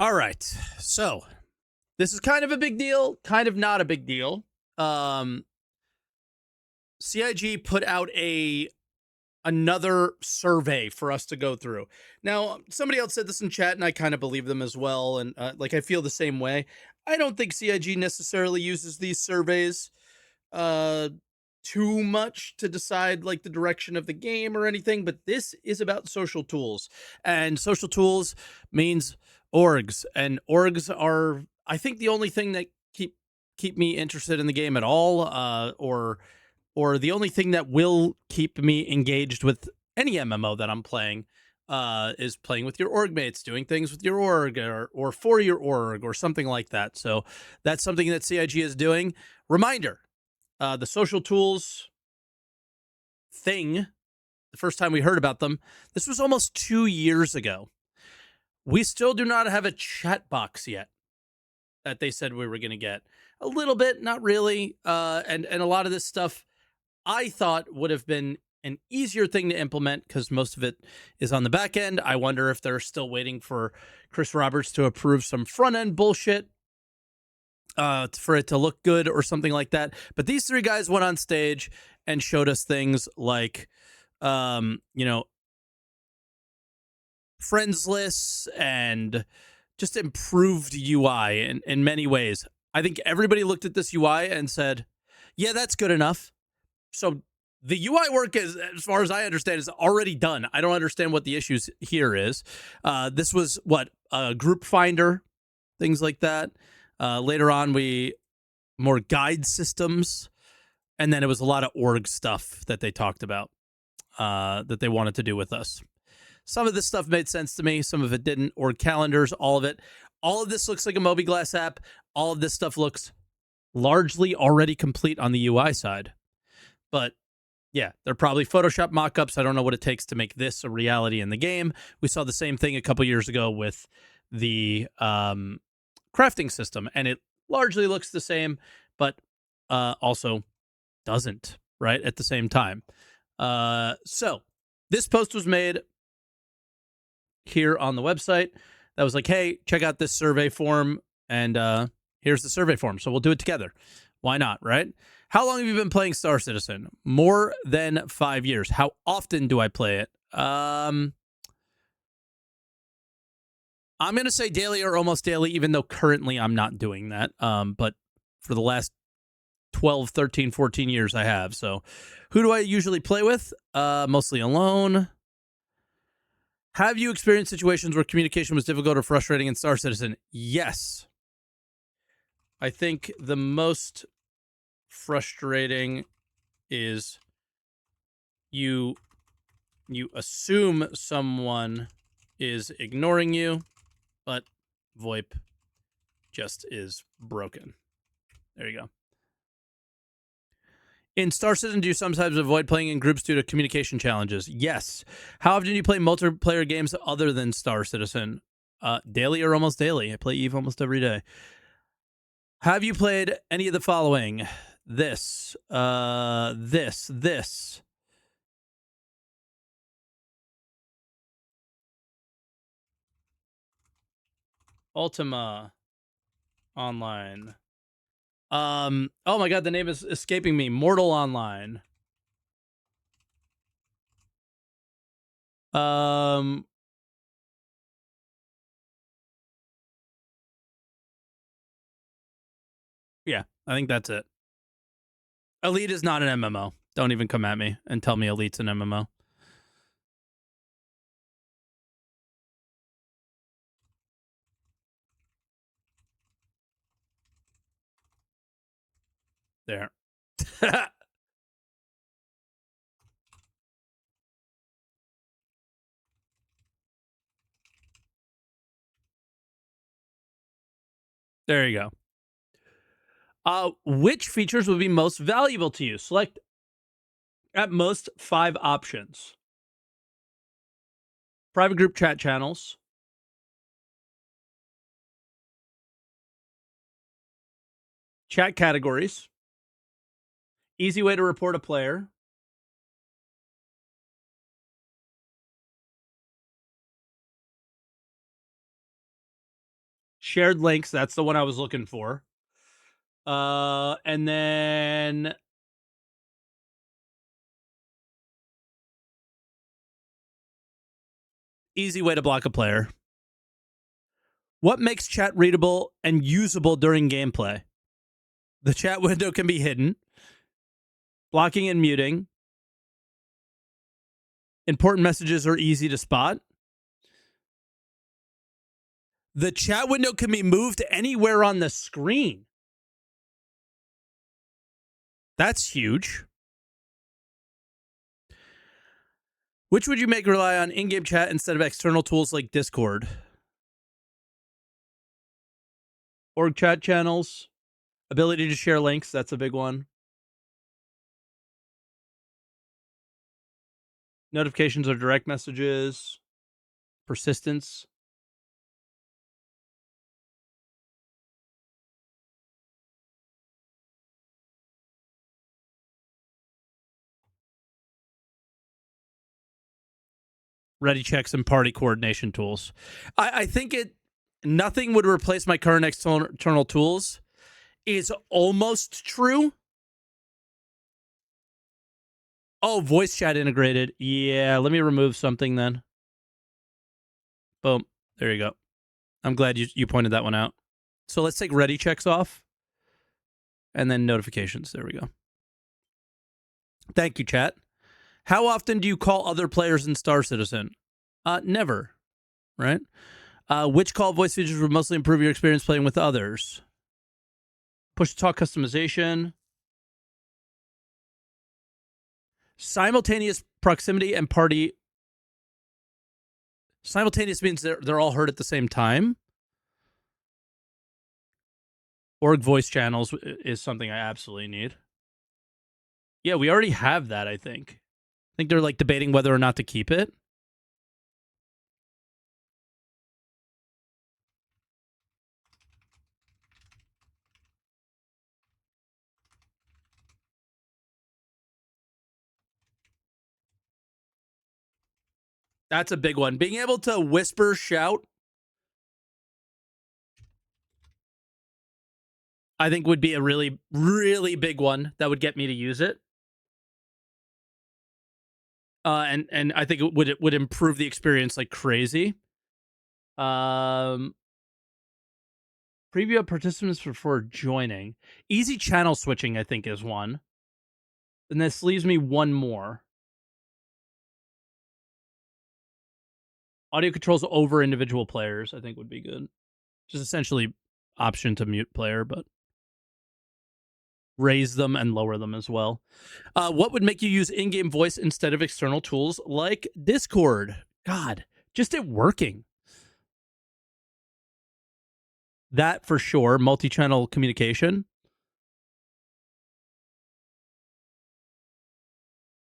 All right. So this is kind of a big deal, kind of not a big deal. Um, CIG put out another survey for us to go through. Now, somebody else said this in chat, and I kind of believe them as well. And I feel the same way. I don't think CIG necessarily uses these surveys uh, too much to decide like the direction of the game or anything, but this is about social tools, and social tools means orgs, and orgs are, I think, the only thing that keep me interested in the game at all, or the only thing that will keep me engaged with any MMO that I'm playing, is playing with your org mates, doing things with your org, or for your org, or something like that. So that's something that CIG is doing. Reminder, the social tools thing, the first time we heard about them, this was almost 2 years ago. We still do not have a chat box yet that they said we were going to get. A little bit, not really. And a lot of this stuff I thought would have been an easier thing to implement because most of it is on the back end. I wonder if they're still waiting for Chris Roberts to approve some front end bullshit for it to look good or something like that. But these three guys went on stage and showed us things like, friends lists and just improved UI in many ways. I think everybody looked at this UI and said, yeah, that's good enough. So the UI work, is, as far as I understand, is already done. I don't understand what the issues here is. This was a group finder, things like that. Later on, more guide systems, and then it was a lot of org stuff that they talked about that they wanted to do with us. Some of this stuff made sense to me. Some of it didn't. Org calendars, all of it. All of this looks like a mobiGlass app. All of this stuff looks largely already complete on the UI side. But yeah, they're probably Photoshop mock-ups. I don't know what it takes to make this a reality in the game. We saw the same thing a couple years ago with the crafting system, and it largely looks the same, but also doesn't, right, at the same time. So this post was made here on the website that was like, hey, check out this survey form, and here's the survey form. So we'll do it together. Why not, right? How long have you been playing Star Citizen? More than 5 years. How often do I play it? I'm going to say daily or almost daily, even though currently I'm not doing that. But for the last 12, 13, 14 years I have. So who do I usually play with? Mostly alone. Have you experienced situations where communication was difficult or frustrating in Star Citizen? Yes. I think the most frustrating is you assume someone is ignoring you, but VoIP just is broken. There you go. In Star Citizen, do you sometimes avoid playing in groups due to communication challenges? Yes. How often do you play multiplayer games other than Star Citizen? Daily or almost daily. I play EVE almost every day. Have you played any of the following? This. Ultima Online. Oh my god, the name is escaping me. Mortal Online. Yeah, I think that's it. Elite is not an MMO. Don't even come at me and tell me Elite's an MMO. There. There you go. Which features would be most valuable to you? Select at most 5 options. Private group chat channels. Chat categories. Easy way to report a player. Shared links, that's the one I was looking for. And then easy way to block a player. What makes chat readable and usable during gameplay? The chat window can be hidden. Blocking and muting. Important messages are easy to spot. The chat window can be moved anywhere on the screen. That's huge. Which would you make rely on in-game chat instead of external tools like Discord? Org chat channels. Ability to share links. That's a big one. Notifications or direct messages. Persistence. Ready checks and party coordination tools. I think nothing would replace my current external tools is almost true. Oh, voice chat integrated. Yeah, let me remove something then. Boom. There you go. I'm glad you pointed that one out. So let's take ready checks off. And then notifications. There we go. Thank you, chat. How often do you call other players in Star Citizen? Never, right? Which call voice features would mostly improve your experience playing with others? Push-to-talk customization. Simultaneous proximity and party. Simultaneous means they're all heard at the same time. Org voice channels is something I absolutely need. Yeah, we already have that, I think. I think they're like debating whether or not to keep it. That's a big one. Being able to whisper, shout, I think would be a really, really big one that would get me to use it. And I think it would improve the experience like crazy. Preview of participants before joining. Easy channel switching, I think, is one. And this leaves me one more. Audio controls over individual players, I think would be good. Just essentially option to mute player, but raise them and lower them as well. What would make you use in-game voice instead of external tools like Discord? God, just it working. That for sure. Multi-channel communication.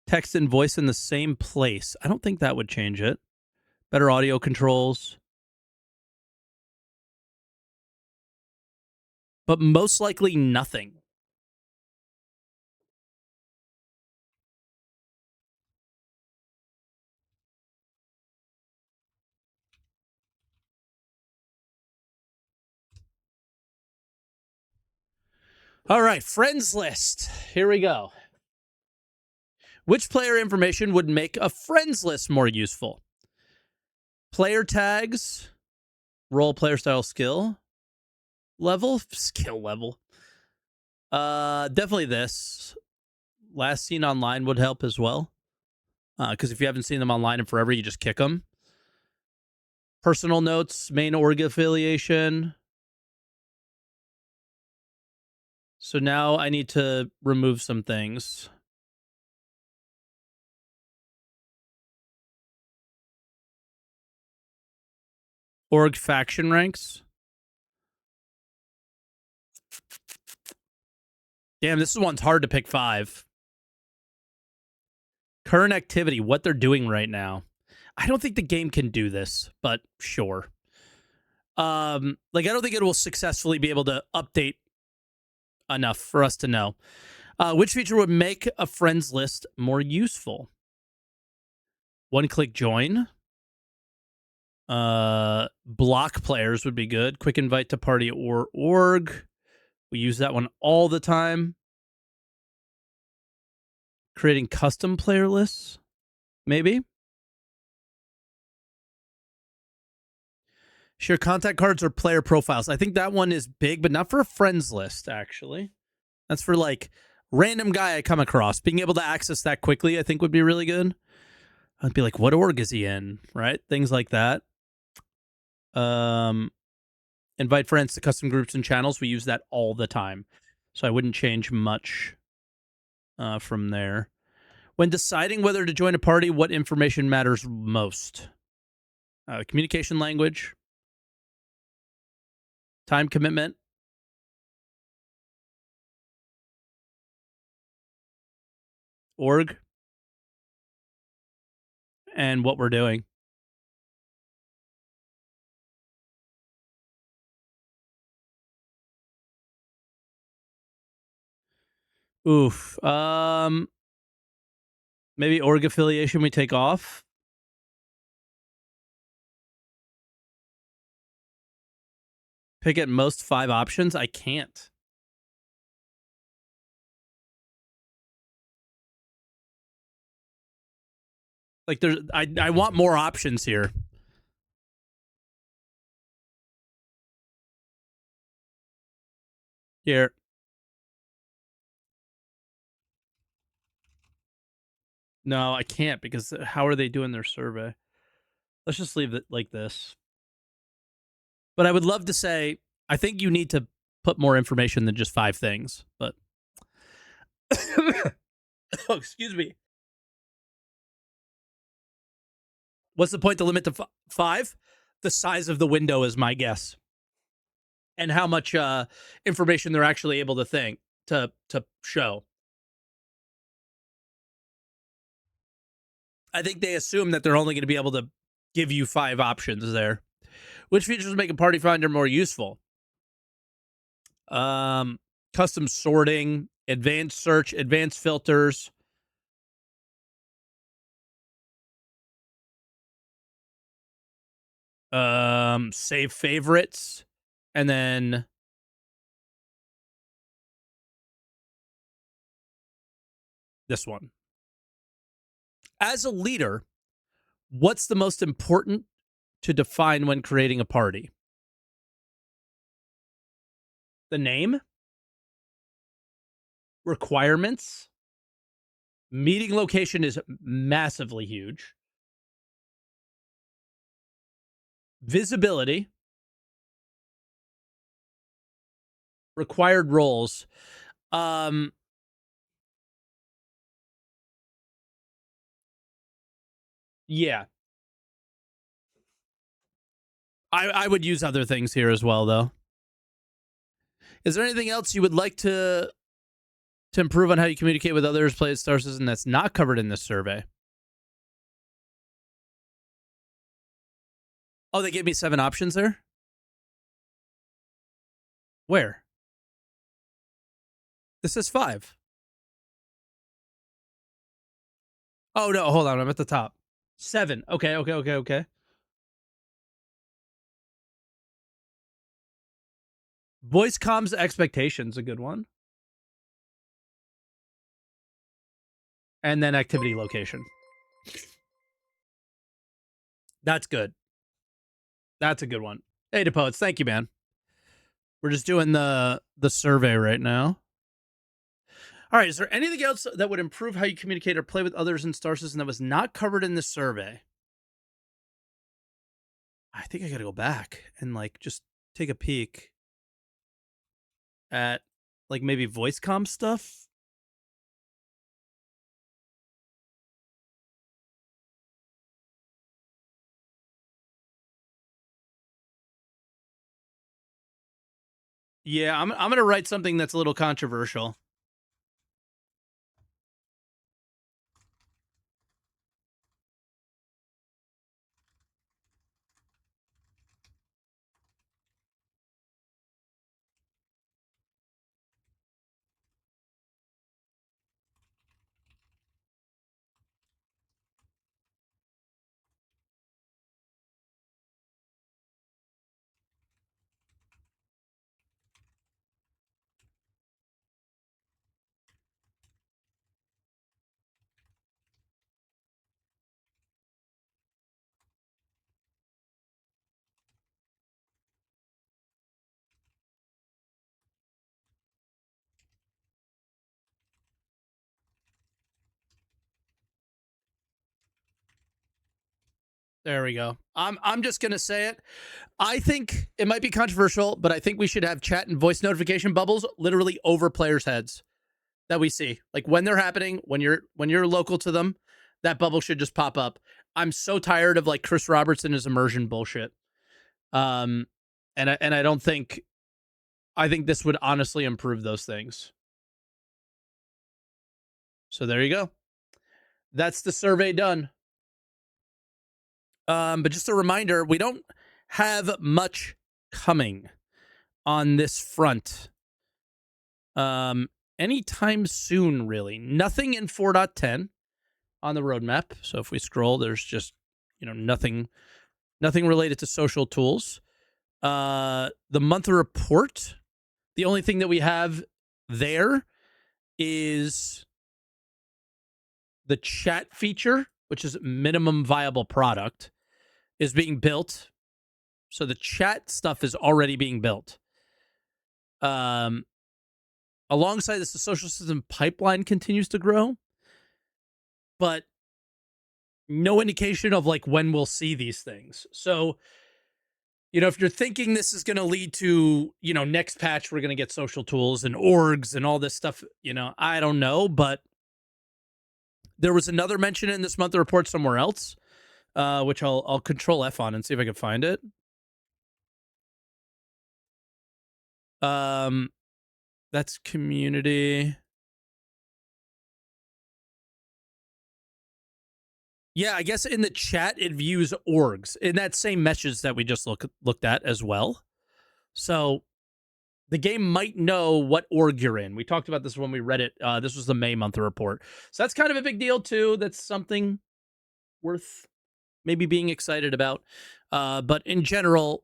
Text and voice in the same place. I don't think that would change it. Better audio controls. But most likely nothing. All right, friends list. Here we go. Which player information would make a friends list more useful? Player tags, role player style skill level. Definitely this. Last seen online would help as well. Because if you haven't seen them online in forever, you just kick them. Personal notes, main org affiliation. So now I need to remove some things. Org faction ranks. Damn, this one's hard to pick 5. Current activity, what they're doing right now. I don't think the game can do this, but sure. I don't think it will successfully be able to update enough for us to know. Which feature would make a friends list more useful? One-click join. Block players would be good. Quick invite to party or org. We use that one all the time. Creating custom player lists, maybe. Share contact cards or player profiles. I think that one is big, but not for a friends list, actually. That's for like random guy I come across. Being able to access that quickly, I think would be really good. I'd be like, what org is he in? Right? Things like that. Um, invite friends to custom groups and channels. We use that all the time. So I wouldn't change much from there. When deciding whether to join a party, what information matters most? Communication language, time commitment, org, and what we're doing. Oof. Maybe org affiliation we take off. Pick at most 5 options. I can't. Like there's I want more options here. Here. No, I can't because how are they doing their survey? Let's just leave it like this. But I would love to say I think you need to put more information than just 5 things, but oh, excuse me. What's the point to limit to 5? The size of the window is my guess. And how much information they're actually able to to show. I think they assume that they're only going to be able to give you 5 options there. Which features make a party finder more useful? Custom sorting, advanced search, advanced filters. Save favorites, and then this one. As a leader, what's the most important to define when creating a party? The name, requirements, meeting location is massively huge, visibility, required roles. Um, yeah, I would use other things here as well, though. Is there anything else you would like to improve on how you communicate with others, play at Star Citizen that's not covered in this survey? Oh, they gave me 7 options there? Where? This is 5. Oh, no, hold on. I'm at the top. 7. Okay. Voice comms expectations, a good one. And then activity location. That's good. That's a good one. Hey, to Poets, thank you, man. We're just doing the survey right now. All right, is there anything else that would improve how you communicate or play with others in Star Citizen that was not covered in this survey? I think I got to go back and like just take a peek at like maybe voice comm stuff. Yeah, I'm gonna write something that's a little controversial. There we go. I'm just gonna say it. I think it might be controversial, but I think we should have chat and voice notification bubbles literally over players' heads that we see. Like when they're happening, when you're local to them, that bubble should just pop up. I'm so tired of like Chris Roberts and his immersion bullshit. Um, and I don't think I think this would honestly improve those things. So there you go. That's the survey done. But just a reminder, we don't have much coming on this front. Anytime soon, really. Nothing in 4.10 on the roadmap. So if we scroll, there's just, nothing related to social tools. The monthly report, the only thing that we have there is the chat feature, which is minimum viable product, is being built. So the chat stuff is already being built. Alongside this, the social system pipeline continues to grow, but no indication of like when we'll see these things. So, if you're thinking this is going to lead to, next patch, we're going to get social tools and orgs and all this stuff, I don't know, but there was another mention in this monthly report somewhere else, which I'll control F on and see if I can find it. That's community. Yeah, I guess in the chat it views orgs in that same message that we just looked at as well. So the game might know what org you're in. We talked about this when we read it. This was the May monthly report. So that's kind of a big deal too. That's something worth maybe being excited about. But in general,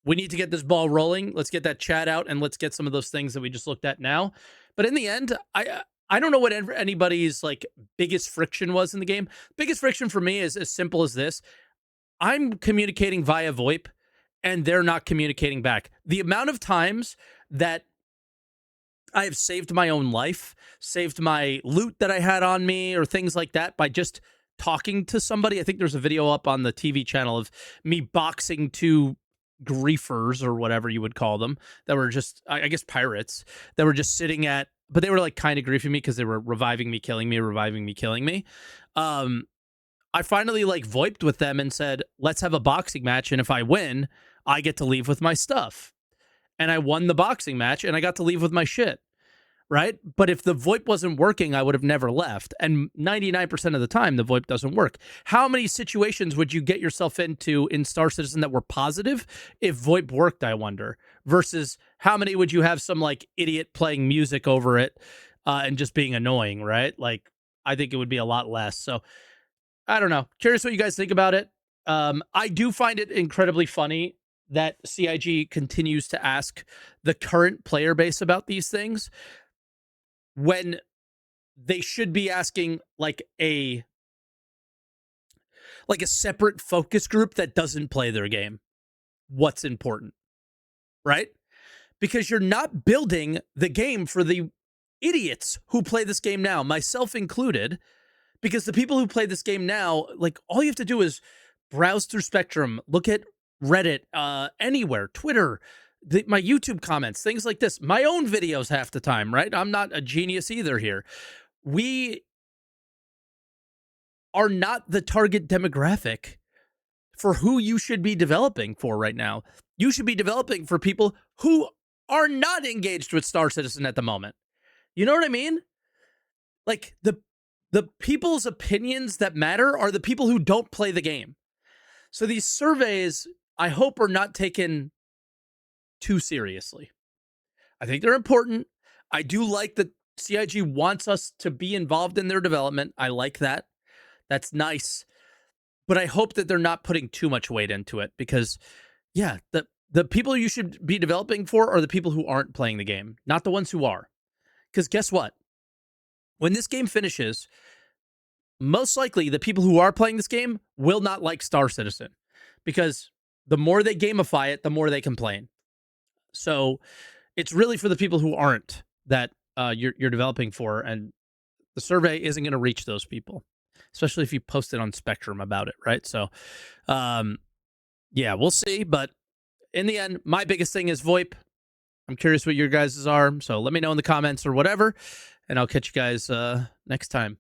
we need to get this ball rolling. Let's get that chat out and let's get some of those things that we just looked at now. But in the end, I don't know what anybody's like biggest friction was in the game. Biggest friction for me is as simple as this. I'm communicating via VoIP and they're not communicating back. The amount of times that I have saved my own life, saved my loot that I had on me or things like that by just talking to somebody. I think there's a video up on the TV channel of me boxing two griefers or whatever you would call them that were just, I guess, pirates that were just sitting at, but they were like kind of griefing me because they were reviving me, killing me, reviving me, killing me. I finally like VoIPed with them and said, let's have a boxing match. And if I win, I get to leave with my stuff. And I won the boxing match and I got to leave with my shit. Right? But if the VoIP wasn't working, I would have never left. And 99% of the time, the VoIP doesn't work. How many situations would you get yourself into in Star Citizen that were positive if VoIP worked, I wonder? Versus how many would you have some like idiot playing music over it and just being annoying, right? Like, I think it would be a lot less. So, I don't know. Curious what you guys think about it. I do find it incredibly funny that CIG continues to ask the current player base about these things, when they should be asking like a separate focus group that doesn't play their game what's important, right? Because you're not building the game for the idiots who play this game now, myself included, because the people who play this game now, like, all you have to do is browse through Spectrum, look at Reddit, anywhere, Twitter, my YouTube comments, things like this, my own videos half the time, right? I'm not a genius either here. We are not the target demographic for who you should be developing for right now. You should be developing for people who are not engaged with Star Citizen at the moment. You know what I mean? Like, the people's opinions that matter are the people who don't play the game. So these surveys, I hope, are not taken too seriously. I think they're important. I do like that CIG wants us to be involved in their development. I like that. That's nice. But I hope that they're not putting too much weight into it because, yeah, the people you should be developing for are the people who aren't playing the game, not the ones who are. Because guess what? When this game finishes, most likely the people who are playing this game will not like Star Citizen because the more they gamify it, the more they complain. So it's really for the people who aren't that you're developing for, and the survey isn't going to reach those people. especially if you post it on Spectrum about it, right? So, yeah, we'll see. But in the end, my biggest thing is VoIP. I'm curious what your guys' are. So let me know in the comments or whatever, and I'll catch you guys next time.